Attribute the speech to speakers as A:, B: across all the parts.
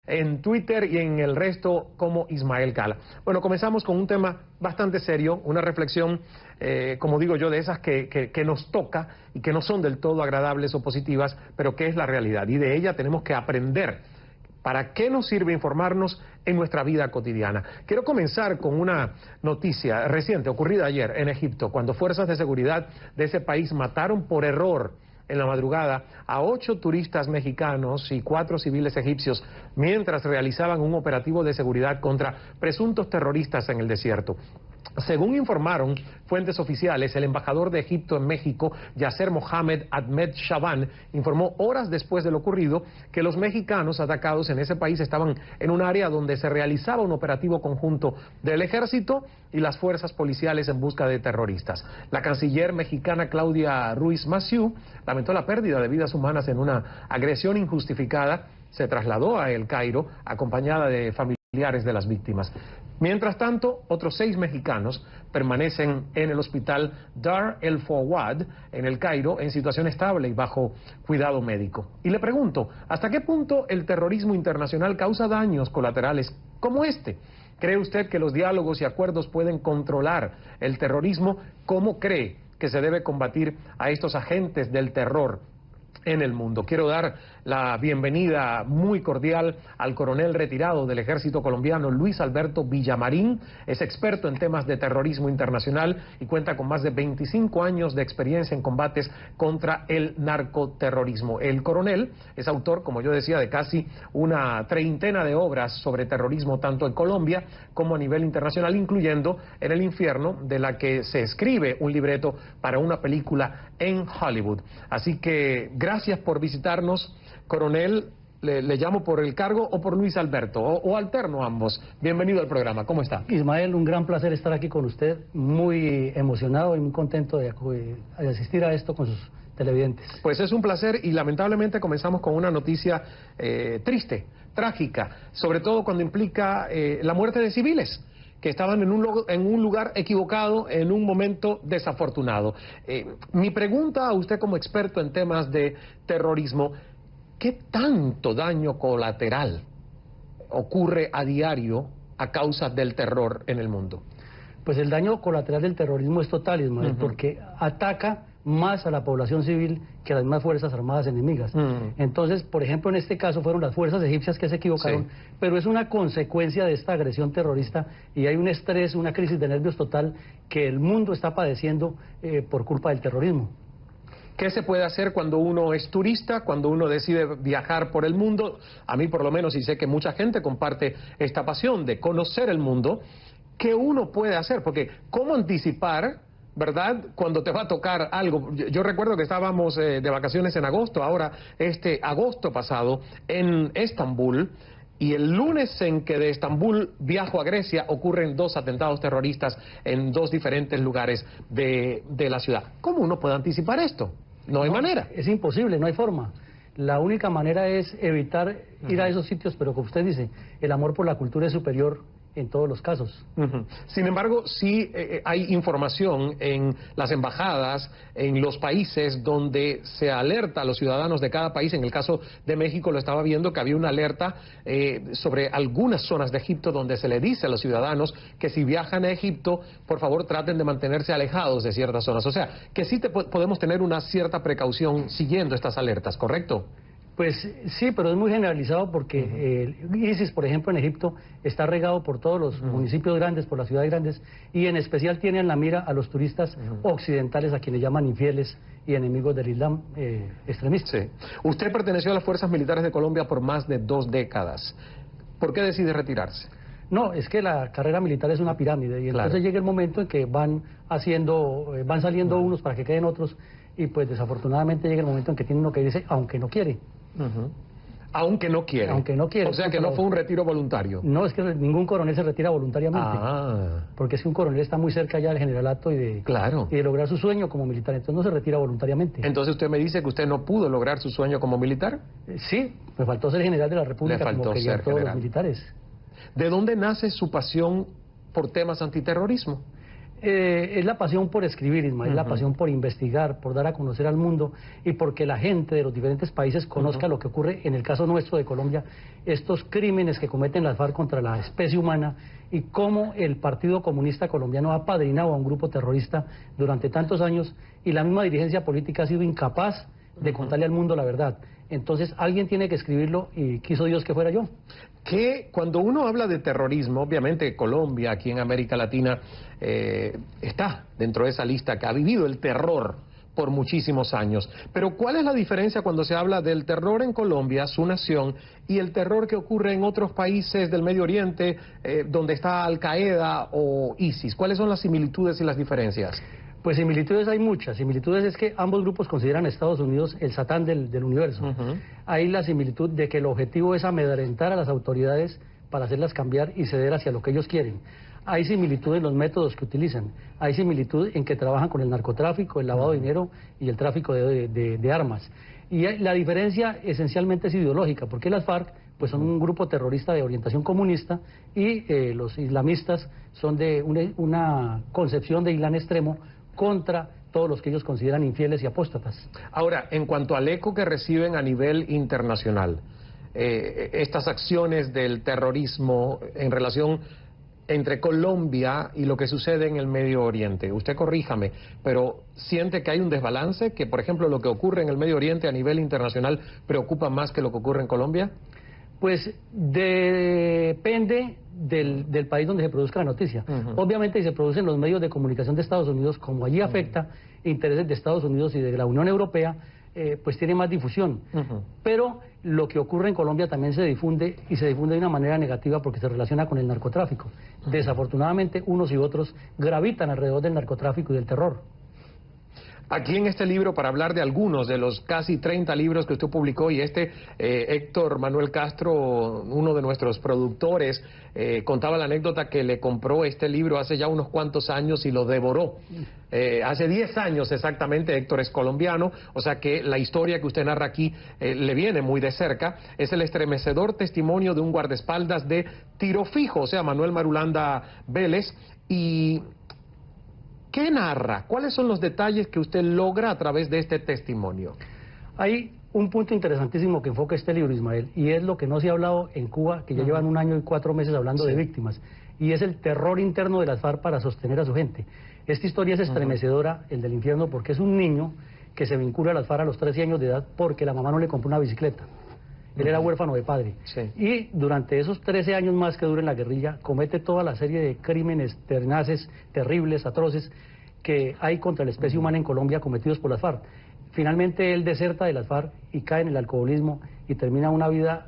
A: en Twitter y en el resto como Ismael Cala. Bueno, comenzamos con un tema bastante serio, una reflexión, como digo yo, de esas que nos toca y que no son del todo agradables o positivas, pero que es la realidad, y de ella tenemos que aprender. ¿Para qué nos sirve informarnos en nuestra vida cotidiana? Quiero comenzar con una noticia reciente, ocurrida ayer en Egipto, cuando fuerzas de seguridad de ese país mataron por error en la madrugada a 8 turistas mexicanos y 4 civiles egipcios mientras realizaban un operativo de seguridad contra presuntos terroristas en el desierto. Según informaron fuentes oficiales, el embajador de Egipto en México, Yasser Mohamed Ahmed Shaban, informó horas después de lo ocurrido que los mexicanos atacados en ese país estaban en un área donde se realizaba un operativo conjunto del ejército y las fuerzas policiales en busca de terroristas. La canciller mexicana Claudia Ruiz Massieu lamentó la pérdida de vidas humanas en una agresión injustificada. Se trasladó a El Cairo acompañada de familiares de las víctimas. Mientras tanto, otros 6 mexicanos permanecen en el hospital Dar el Fawad, en El Cairo, en situación estable y bajo cuidado médico. Y le pregunto, ¿hasta qué punto el terrorismo internacional causa daños colaterales como este? ¿Cree usted que los diálogos y acuerdos pueden controlar el terrorismo? ¿Cómo cree que se debe combatir a estos agentes del terror en el mundo? Quiero dar la bienvenida muy cordial al coronel retirado del ejército colombiano, Luis Alberto Villamarín. Es experto en temas de terrorismo internacional y cuenta con más de 25 años de experiencia en combates contra el narcoterrorismo. El coronel es autor, como yo decía, de casi una treintena de obras sobre terrorismo, tanto en Colombia como a nivel internacional, incluyendo En el infierno, de la que se escribe un libreto para una película en Hollywood. Así que gracias por visitarnos, coronel. Le llamo por el cargo o por Luis Alberto, o alterno ambos. Bienvenido al programa, ¿cómo está?
B: Ismael, un gran placer estar aquí con usted, muy emocionado y muy contento de asistir a esto con sus televidentes.
A: Pues es un placer y lamentablemente comenzamos con una noticia triste, trágica, sobre todo cuando implica la muerte de civiles que estaban en un lugar equivocado, en un momento desafortunado. Mi pregunta a usted como experto en temas de terrorismo: ¿qué tanto daño colateral ocurre a diario a causa del terror en el mundo?
B: Pues el daño colateral del terrorismo es total, Ismael, porque ataca más a la población civil que a las mismas fuerzas armadas enemigas. Entonces, por ejemplo, en este caso fueron las fuerzas egipcias que se equivocaron, pero es una consecuencia de esta agresión terrorista y hay un estrés, una crisis de nervios total que el mundo está padeciendo por culpa del terrorismo.
A: ¿Qué se puede hacer cuando uno es turista, cuando uno decide viajar por el mundo? A mí por lo menos, y sé que mucha gente comparte esta pasión de conocer el mundo. ¿Qué uno puede hacer? Porque ¿cómo anticipar, verdad, cuando te va a tocar algo? Yo recuerdo que estábamos de vacaciones en agosto, ahora este agosto pasado, en Estambul, y el lunes en que de Estambul viajo a Grecia ocurren 2 atentados terroristas en 2 diferentes lugares de la ciudad. ¿Cómo uno puede anticipar esto? No hay manera.
B: Es imposible, no hay forma. La única manera es evitar ir a esos sitios, pero como usted dice, el amor por la cultura es superior en todos los casos.
A: Sin embargo, sí hay información en las embajadas, en los países donde se alerta a los ciudadanos de cada país. En el caso de México lo estaba viendo, que había una alerta sobre algunas zonas de Egipto donde se le dice a los ciudadanos que si viajan a Egipto, por favor traten de mantenerse alejados de ciertas zonas. O sea, que sí podemos tener una cierta precaución siguiendo estas alertas, ¿correcto?
B: Pues sí, pero es muy generalizado porque ISIS, por ejemplo, en Egipto está regado por todos los municipios grandes, por las ciudades grandes, y en especial tiene en la mira a los turistas occidentales, a quienes llaman infieles y enemigos del Islam extremista.
A: Sí. Usted perteneció a las Fuerzas Militares de Colombia por más de 2 décadas. ¿Por qué decide retirarse?
B: No, es que la carrera militar es una pirámide y entonces llega el momento en que van saliendo unos para que queden otros, y pues desafortunadamente llega el momento en que tiene uno que irse aunque no quiere.
A: Aunque no quiere.
B: Aunque no quiere.
A: O sea que no fue un retiro voluntario.
B: No, es que ningún coronel se retira voluntariamente. Porque es que un coronel está muy cerca ya del generalato y de lograr su sueño como militar, entonces no se retira voluntariamente.
A: Entonces usted me dice que usted no pudo lograr su sueño como militar.
B: Sí, me faltó ser general de la República como querían todos los militares.
A: ¿De dónde nace su pasión por temas antiterrorismo?
B: Es la pasión por escribir, Ismael, la pasión por investigar, por dar a conocer al mundo y porque la gente de los diferentes países conozca lo que ocurre, en el caso nuestro de Colombia, estos crímenes que cometen las FARC contra la especie humana y cómo el Partido Comunista Colombiano ha apadrinado a un grupo terrorista durante tantos años y la misma dirigencia política ha sido incapaz de contarle al mundo la verdad. Entonces alguien tiene que escribirlo y quiso Dios que fuera yo.
A: Que cuando uno habla de terrorismo, obviamente Colombia, aquí en América Latina, está dentro de esa lista que ha vivido el terror por muchísimos años. Pero ¿cuál es la diferencia cuando se habla del terror en Colombia, su nación, y el terror que ocurre en otros países del Medio Oriente, donde está Al Qaeda o ISIS? ¿Cuáles son las similitudes y las diferencias?
B: Pues similitudes hay muchas. Similitudes es que ambos grupos consideran a Estados Unidos el Satán del universo. Hay la similitud de que el objetivo es amedrentar a las autoridades para hacerlas cambiar y ceder hacia lo que ellos quieren. Hay similitud en los métodos que utilizan. Hay similitud en que trabajan con el narcotráfico, el lavado de dinero y el tráfico de armas. Y la diferencia esencialmente es ideológica, porque las FARC pues son un grupo terrorista de orientación comunista y los islamistas son de una concepción de Islam extremo contra todos los que ellos consideran infieles y apóstatas.
A: Ahora, en cuanto al eco que reciben a nivel internacional, estas acciones del terrorismo en relación entre Colombia y lo que sucede en el Medio Oriente, usted corríjame, pero ¿siente que hay un desbalance? Que, por ejemplo, lo que ocurre en el Medio Oriente a nivel internacional preocupa más que lo que ocurre en Colombia?
B: Pues depende del país donde se produzca la noticia. Obviamente, si se produce en los medios de comunicación de Estados Unidos, como allí afecta intereses de Estados Unidos y de la Unión Europea, pues tiene más difusión. Pero lo que ocurre en Colombia también se difunde, y se difunde de una manera negativa porque se relaciona con el narcotráfico. Desafortunadamente, unos y otros gravitan alrededor del narcotráfico y del terror.
A: Aquí en este libro, para hablar de algunos de los casi 30 libros que usted publicó, y Héctor Manuel Castro, uno de nuestros productores, contaba la anécdota que le compró este libro hace ya unos cuantos años y lo devoró. Hace 10 años exactamente. Héctor es colombiano, o sea que la historia que usted narra aquí le viene muy de cerca. Es el estremecedor testimonio de un guardaespaldas de Tiro Fijo, o sea, Manuel Marulanda Vélez. Y ¿qué narra? ¿Cuáles son los detalles que usted logra a través de este testimonio?
B: Hay un punto interesantísimo que enfoca este libro, Ismael, y es lo que no se ha hablado en Cuba, que ya llevan 1 año y 4 meses hablando de víctimas, y es el terror interno de las FARC para sostener a su gente. Esta historia es estremecedora, el del infierno, porque es un niño que se vincula a las FARC a los 13 años de edad porque la mamá no le compró una bicicleta. Él era huérfano de padre. Y durante esos 13 años más que dura en la guerrilla, comete toda la serie de crímenes tenaces, terribles, atroces, que hay contra la especie humana en Colombia cometidos por las FARC. Finalmente él deserta de las FARC y cae en el alcoholismo y termina una vida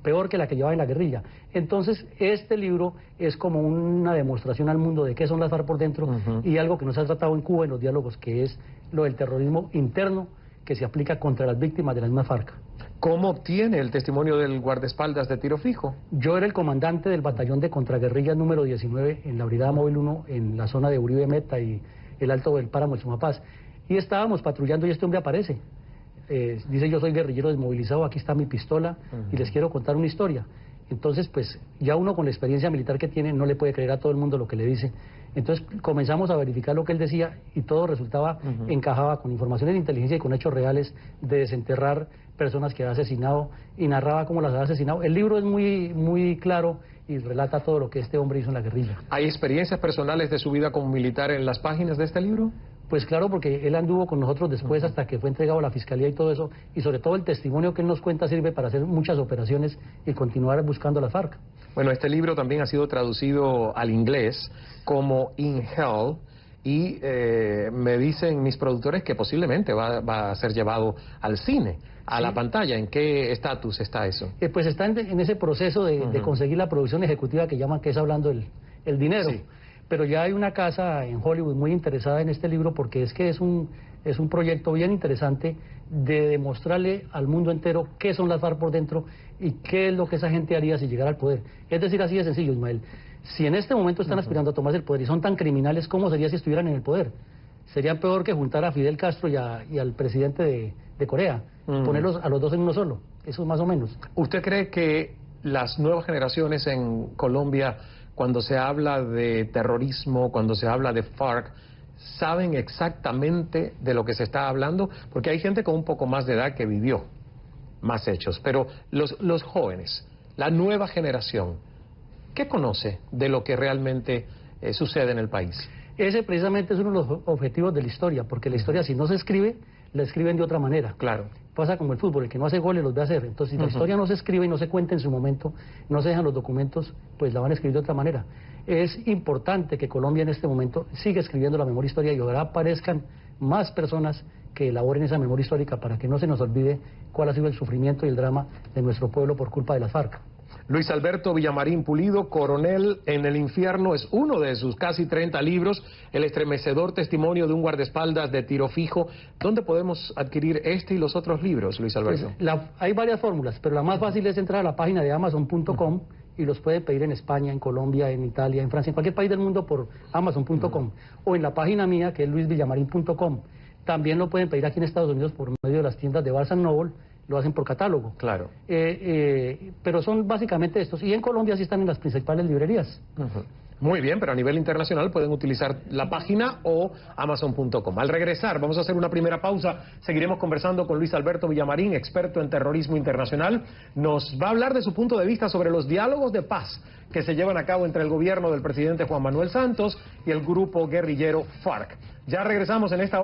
B: peor que la que llevaba en la guerrilla. Entonces este libro es como una demostración al mundo de qué son las FARC por dentro y algo que no se ha tratado en Cuba en los diálogos, que es lo del terrorismo interno que se aplica contra las víctimas de la misma FARC.
A: ¿Cómo obtiene el testimonio del guardaespaldas de Tiro Fijo?
B: Yo era el comandante del batallón de contraguerrillas número 19 en la Brigada Móvil 1 en la zona de Uribe Meta y el Alto del Páramo de Sumapaz. Y estábamos patrullando y este hombre aparece. Dice: yo soy guerrillero desmovilizado, aquí está mi pistola y les quiero contar una historia. Entonces, pues ya uno con la experiencia militar que tiene no le puede creer a todo el mundo lo que le dice. Entonces comenzamos a verificar lo que él decía y todo resultaba, encajaba con informaciones de inteligencia y con hechos reales de desenterrar personas que había asesinado y narraba cómo las había asesinado. El libro es muy claro y relata todo lo que este hombre hizo en la guerrilla.
A: ¿Hay experiencias personales de su vida como militar en las páginas de este libro?
B: Pues claro, porque él anduvo con nosotros después hasta que fue entregado a la Fiscalía y todo eso, y sobre todo el testimonio que él nos cuenta sirve para hacer muchas operaciones y continuar buscando a la FARC.
A: Bueno, este libro también ha sido traducido al inglés como In Hell, y me dicen mis productores que posiblemente va a ser llevado al cine, a la pantalla. ¿En qué estatus está eso?
B: Pues está en ese proceso de conseguir la producción ejecutiva que llaman, que es hablando el dinero. Pero ya hay una casa en Hollywood muy interesada en este libro porque es que es un proyecto bien interesante de demostrarle al mundo entero qué son las FARC por dentro y qué es lo que esa gente haría si llegara al poder. Es decir, así de sencillo, Ismael. Si en este momento están aspirando a tomarse el poder y son tan criminales, ¿cómo sería si estuvieran en el poder? Sería peor que juntar a Fidel Castro y al presidente de Corea, ponerlos a los dos en uno solo, eso más o menos.
A: ¿Usted cree que las nuevas generaciones en Colombia, cuando se habla de terrorismo, cuando se habla de FARC, saben exactamente de lo que se está hablando? Porque hay gente con un poco más de edad que vivió más hechos, pero los jóvenes, la nueva generación, ¿qué conoce de lo que realmente sucede en el país?
B: Ese precisamente es uno de los objetivos de la historia, porque la historia, si no se escribe, la escriben de otra manera.
A: Claro.
B: Pasa como el fútbol, el que no hace goles los ve hacer. Entonces, si la historia no se escribe y no se cuenta en su momento, no se dejan los documentos, pues la van a escribir de otra manera. Es importante que Colombia en este momento siga escribiendo la memoria histórica y ojalá aparezcan más personas que elaboren esa memoria histórica para que no se nos olvide cuál ha sido el sufrimiento y el drama de nuestro pueblo por culpa de las FARC.
A: Luis Alberto Villamarín Pulido, Coronel en el Infierno, es uno de sus casi 30 libros, el estremecedor testimonio de un guardaespaldas de tiro fijo. ¿Dónde podemos adquirir este y los otros libros, Luis Alberto?
B: Pues, hay varias fórmulas, pero la más fácil es entrar a la página de Amazon.com y los puede pedir en España, en Colombia, en Italia, en Francia, en cualquier país del mundo por Amazon.com o en la página mía que es luisvillamarin.com. También lo pueden pedir aquí en Estados Unidos por medio de las tiendas de Barnes & Noble, lo hacen por catálogo.
A: Claro.
B: Pero son básicamente estos. Y en Colombia sí están en las principales librerías.
A: Muy bien, pero a nivel internacional pueden utilizar la página o Amazon.com. Al regresar, vamos a hacer una primera pausa. Seguiremos conversando con Luis Alberto Villamarín, experto en terrorismo internacional. Nos va a hablar de su punto de vista sobre los diálogos de paz que se llevan a cabo entre el gobierno del presidente Juan Manuel Santos y el grupo guerrillero FARC. Ya regresamos en esta